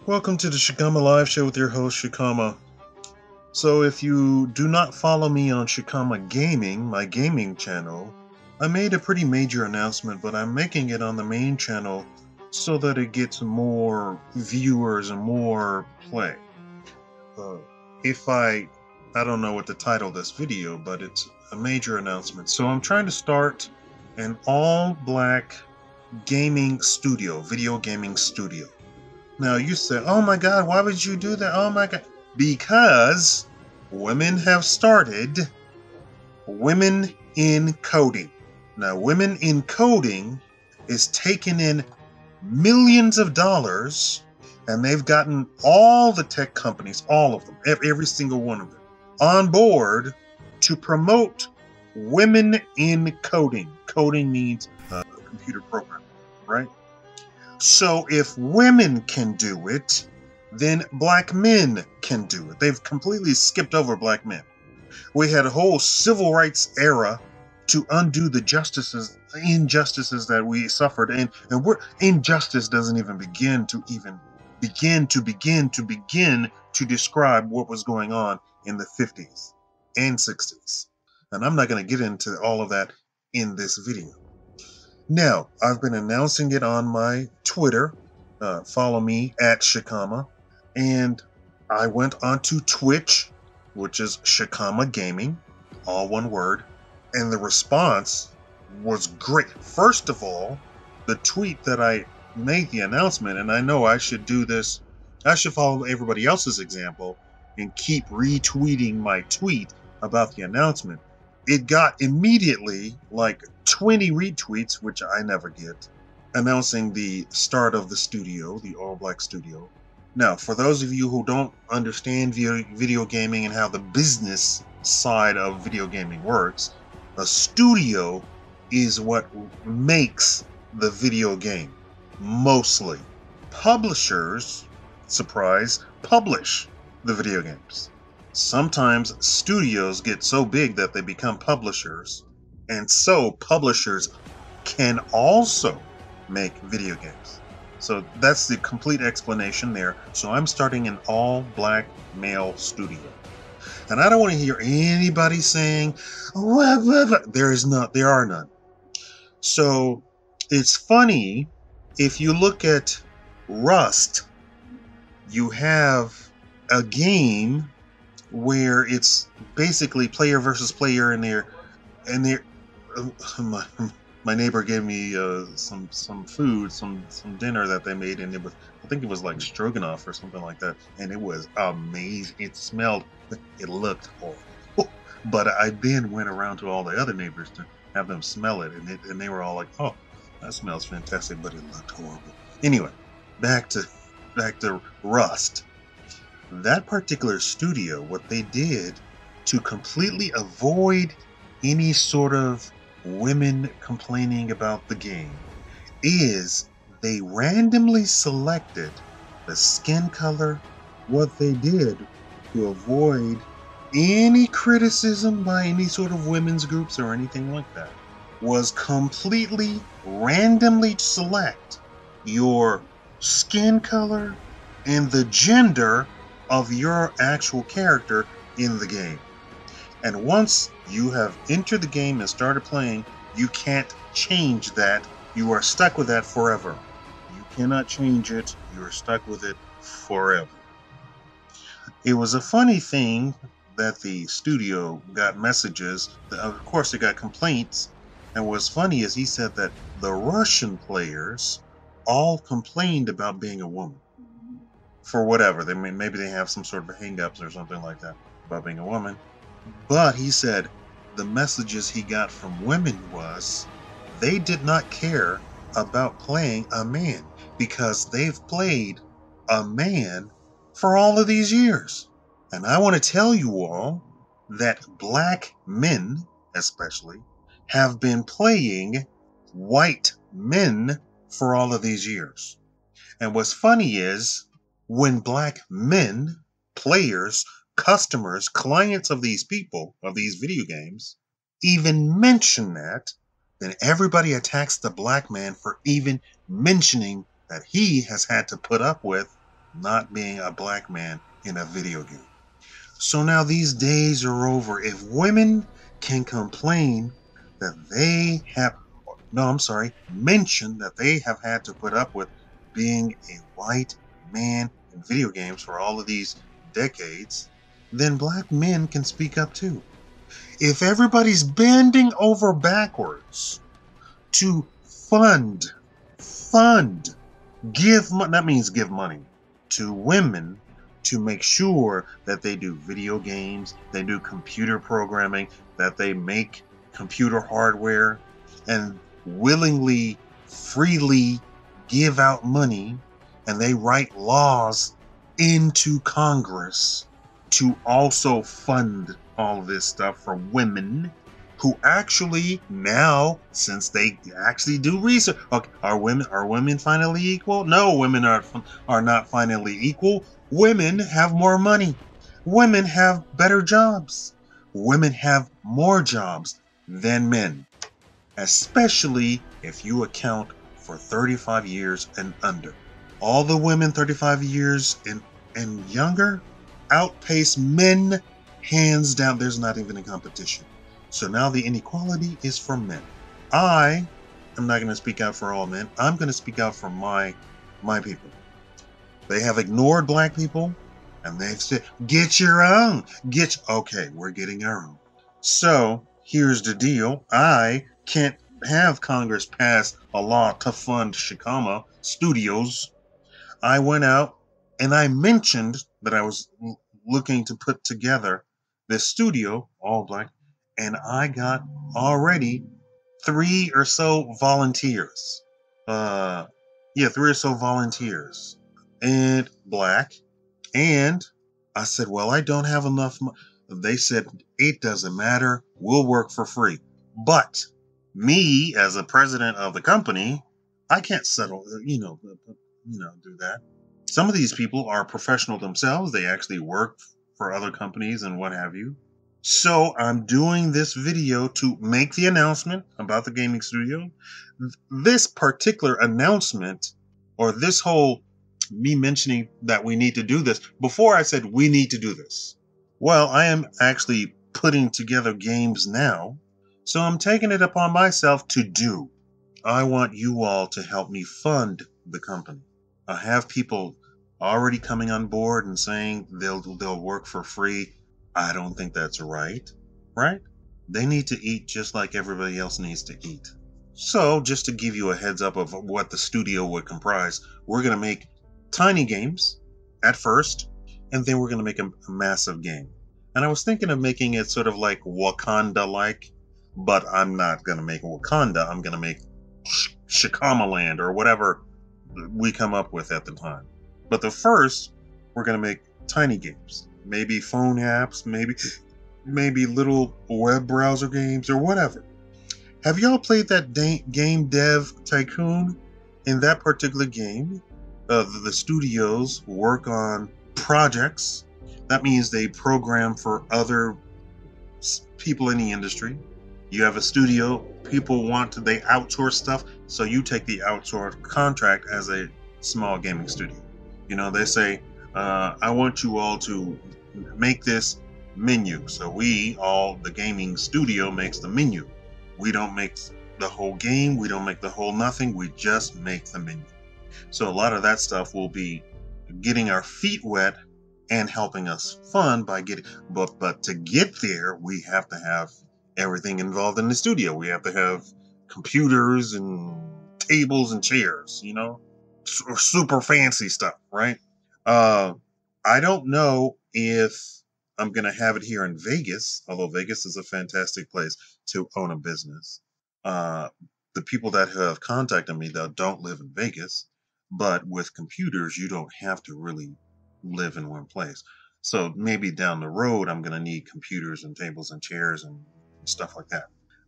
Welcome to the Shikama Live Show with your host, Shikama. So if you do not follow me on Shikama Gaming, my gaming channel, I made a pretty major announcement, but I'm making it on the main channel so that it gets more viewers and more play. Uh, if I don't know what to title this video, but it's a major announcement. So I'm trying to start an all-black gaming studio, video gaming studio. Now you say, oh my God, why would you do that? Oh my God. Because women have started Women in Coding. Now, Women in Coding is taking in millions of dollars, and they've gotten all the tech companies, all of them, every single one of them, on board to promote Women in Coding. Coding means computer programming, right? So if women can do it, then black men can do it. They've completely skipped over black men. We had a whole civil rights era to undo the injustices that we suffered, and injustice doesn't even begin to describe what was going on in the 50s and 60s. And I'm not going to get into all of that in this video. Now, I've been announcing it on my Twitter. Follow me at Shikama. And I went onto Twitch, which is Shikama Gaming, all one word. And the response was great. First of all, the tweet that I made the announcement, and I know I should do this, I should follow everybody else's example and keep retweeting my tweet about the announcement. It got immediately like 20 retweets, which I never get, announcing the start of the studio, the all-black studio. Now, for those of you who don't understand video gaming and how the business side of video gaming works, a studio is what makes the video game, mostly. Publishers, surprise, publish the video games. Sometimes studios get so big that they become publishers, and so publishers can also make video games. So that's the complete explanation there. So I'm starting an all-black male studio. And I don't want to hear anybody saying, there are none. So it's funny, if you look at Rust, you have a game where it's basically player versus player, and my neighbor gave me some food, some dinner that they made, and I think it was like stroganoff or something like that, and it was amazing. It looked horrible, but I then went around to all the other neighbors to have them smell it, and they were all like, "Oh, that smells fantastic," but it looked horrible. Anyway, back to Rust. That particular studio, what they did to completely avoid any sort of women complaining about the game is they randomly selected the skin color. What they did to avoid any criticism by any sort of women's groups or anything like that was completely randomly select your skin color and the gender of your actual character in the game. And once you have entered the game and started playing, you can't change that. You are stuck with that forever. You cannot change it. You are stuck with it forever. It was a funny thing that the studio got messages. Of course, they got complaints. And what's funny is he said that the Russian players all complained about being a woman. For whatever. Maybe they have some sort of hang-ups or something like that about being a woman. But he said the messages he got from women was they did not care about playing a man because they've played a man for all of these years. And I want to tell you all that black men, especially, have been playing white men for all of these years. And what's funny is when black men, players, customers, clients of these people, of these video games, even mention that, then everybody attacks the black man for even mentioning that he has had to put up with not being a black man in a video game. So now these days are over. If women can complain that they have, no, I'm sorry, mention that they have had to put up with being a white man in video games for all of these decades, then black men can speak up too. If everybody's bending over backwards to fund, give money, that means give money to women to make sure that they do video games, they do computer programming, that they make computer hardware, and willingly, freely give out money, and they write laws into Congress to also fund all this stuff for women who actually now, since they actually do research, okay, are women finally equal? No, women are not finally equal. Women have more money. Women have better jobs. Women have more jobs than men, especially if you account for 35 years and under. All the women 35 years and younger outpace men hands down. There's not even a competition. So now the inequality is for men. I am not going to speak out for all men. I'm going to speak out for my people. They have ignored black people, and they've said, get your own. Okay, we're getting our own. So here's the deal. I can't have Congress pass a law to fund Shikama Studios. I went out and I mentioned that I was looking to put together this studio, all black, and I got already 3 or so volunteers. Yeah, 3 or so volunteers, and black. And I said, well, I don't have enough money. They said, it doesn't matter. We'll work for free. But me, as a president of the company, I can't settle, do that. Some of these people are professional themselves. They actually work for other companies and what have you. So I'm doing this video to make the announcement about the gaming studio. This particular announcement, or this whole me mentioning that we need to do this, before I said we need to do this. Well, I am actually putting together games now, so I'm taking it upon myself to do. I want you all to help me fund the company. I have people already coming on board and saying they'll work for free. I don't think that's right? They need to eat just like everybody else needs to eat. So, just to give you a heads up of what the studio would comprise, we're going to make tiny games at first, and then we're going to make a massive game. And I was thinking of making it sort of like Wakanda-like, but I'm not going to make Wakanda. I'm going to make Shikama Land or whatever we come up with at the time. But the first, we're going to make tiny games. Maybe phone apps, maybe little web browser games or whatever. Have y'all played that game Dev Tycoon? In that particular game, the studios work on projects. That means they program for other people in the industry. You have a studio, people they outsource stuff, so you take the outsourced contract as a small gaming studio. They say, I want you all to make this menu. So the gaming studio makes the menu. We don't make the whole game, we don't make the whole nothing, we just make the menu. So a lot of that stuff will be getting our feet wet and helping us fund by but to get there, we have to have everything involved in the studio. We have to have computers and tables and chairs, super fancy stuff, right? I don't know if I'm going to have it here in Vegas, although Vegas is a fantastic place to own a business. The people that have contacted me, though, don't live in Vegas, but with computers, you don't have to really live in one place. So maybe down the road, I'm going to need computers and tables and chairs and stuff like that.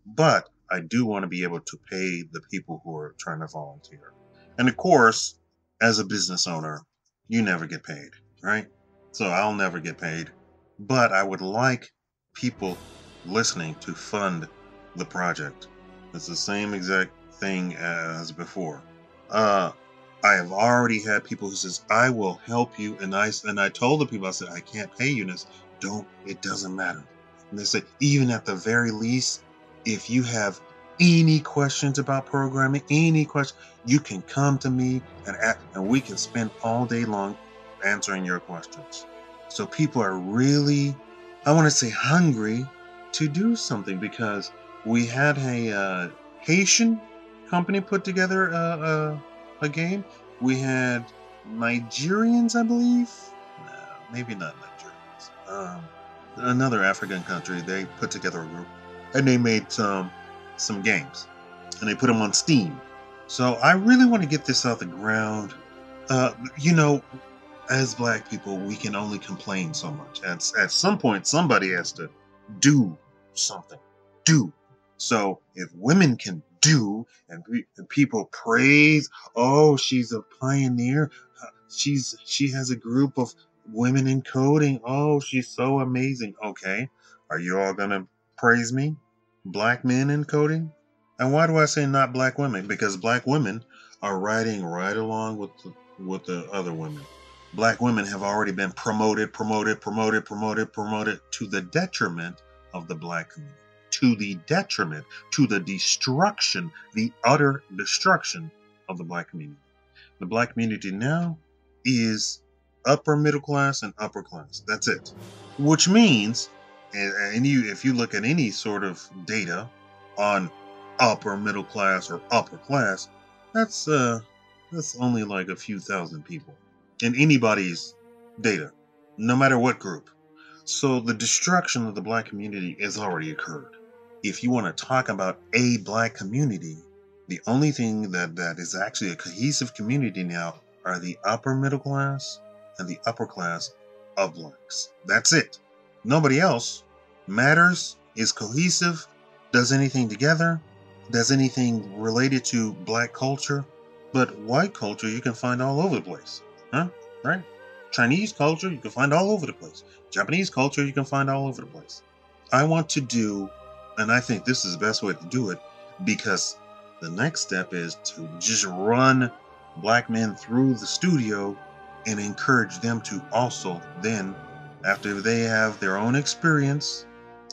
But I do want to be able to pay the people who are trying to volunteer. And of course, as a business owner, you never get paid, right? So I'll never get paid. But I would like people listening to fund the project. It's the same exact thing as before. I have already had people who says, I will help you. And I told the people, I said, I can't pay you this. It doesn't matter. And they said, even at the very least, if you have any questions about programming, any question, you can come to me and we can spend all day long answering your questions. So people are really, I want to say, hungry to do something, because we had a Haitian company put together a game. We had Nigerians, I believe. No, maybe not Nigerians. Another African country. They put together a group, and they made some games, and they put them on Steam. So I really want to get this off the ground. You know, as Black people, we can only complain so much. At some point, somebody has to do something. Do. So if women can do, and people praise, oh, she's a pioneer. She has a group of women in coding. Oh, she's so amazing. Okay, are you all gonna praise me? Black men in coding? And why do I say not black women? Because black women are riding right along with the other women. Black women have already been promoted to the detriment of the black community, to the detriment, to the destruction, the utter destruction of the black community. The black community now is upper middle class and upper class. That's it. Which means, if you look at any sort of data on upper middle class or upper class, that's only like a few thousand people in anybody's data, no matter what group. So the destruction of the black community has already occurred. If you want to talk about a black community, the only thing that is actually a cohesive community now are the upper middle class and the upper class of blacks. That's it. Nobody else matters, is cohesive, does anything together, does anything related to black culture. But white culture you can find all over the place. Huh? Right? Chinese culture you can find all over the place. Japanese culture you can find all over the place. I want to do, and I think this is the best way to do it, because the next step is to just run black men through the studio and encourage them to also then, after they have their own experience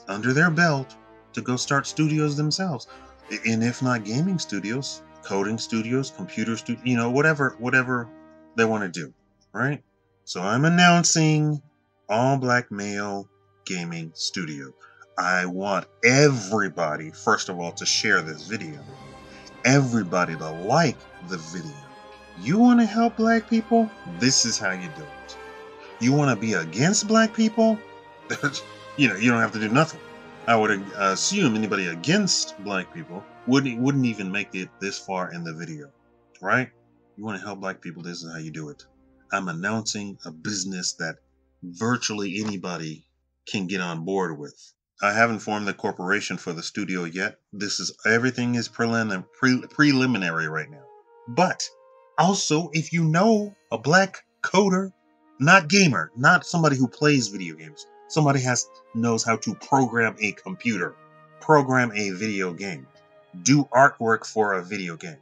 under their belt, to go start studios themselves. And if not gaming studios, coding studios, computer studios, whatever they want to do, right? So I'm announcing all black male gaming studio. I want everybody, first of all, to share this video. Everybody to like the video. You want to help black people? This is how you do it. You want to be against black people? You don't have to do nothing. I would assume anybody against black people wouldn't even make it this far in the video, right? You want to help black people, this is how you do it. I'm announcing a business that virtually anybody can get on board with. I haven't formed the corporation for the studio yet. Everything is preliminary right now. But also, if you know a black coder, not gamer, not somebody who plays video games, somebody knows how to program a computer, program a video game, do artwork for a video game.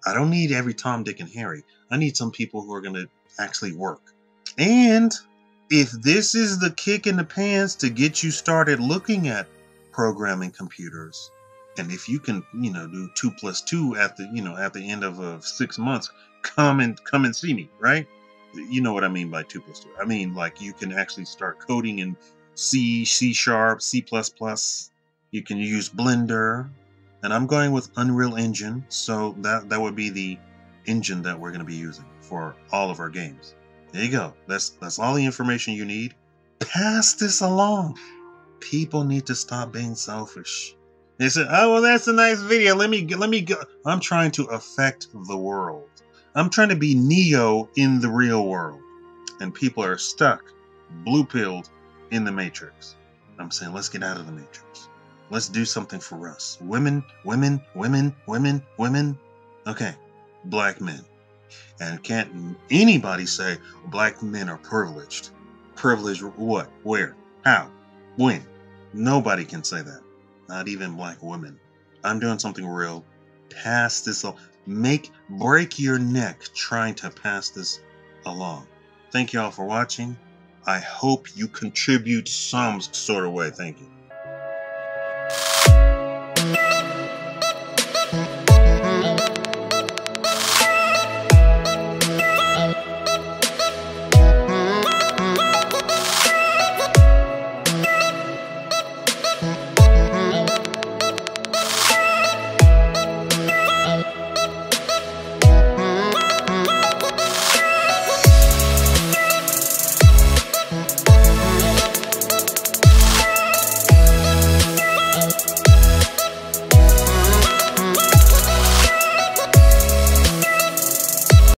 I don't need every Tom, Dick, and Harry. I need some people who are going to actually work. And if this is the kick in the pants to get you started looking at programming computers, and if you can, do 2 + 2 at the end of 6 months, come and see me, right? You know what I mean by 2 + 2. I mean, like, you can actually start coding in C, C#, C++. You can use Blender, and I'm going with Unreal Engine, so that would be the engine that we're going to be using for all of our games. There you go. That's all the information you need. Pass this along. People need to stop being selfish. They said, "Oh, well, that's a nice video. Let me go." I'm trying to affect the world. I'm trying to be Neo in the real world, and people are stuck, blue-pilled in the Matrix. I'm saying, let's get out of the Matrix. Let's do something for us. Women. Okay, black men. And can't anybody say black men are privileged? Privileged what? Where? How? When? Nobody can say that. Not even black women. I'm doing something real. Pass this on. break your neck trying to pass this along. Thank you all for watching. I hope you contribute some sort of way. Thank you.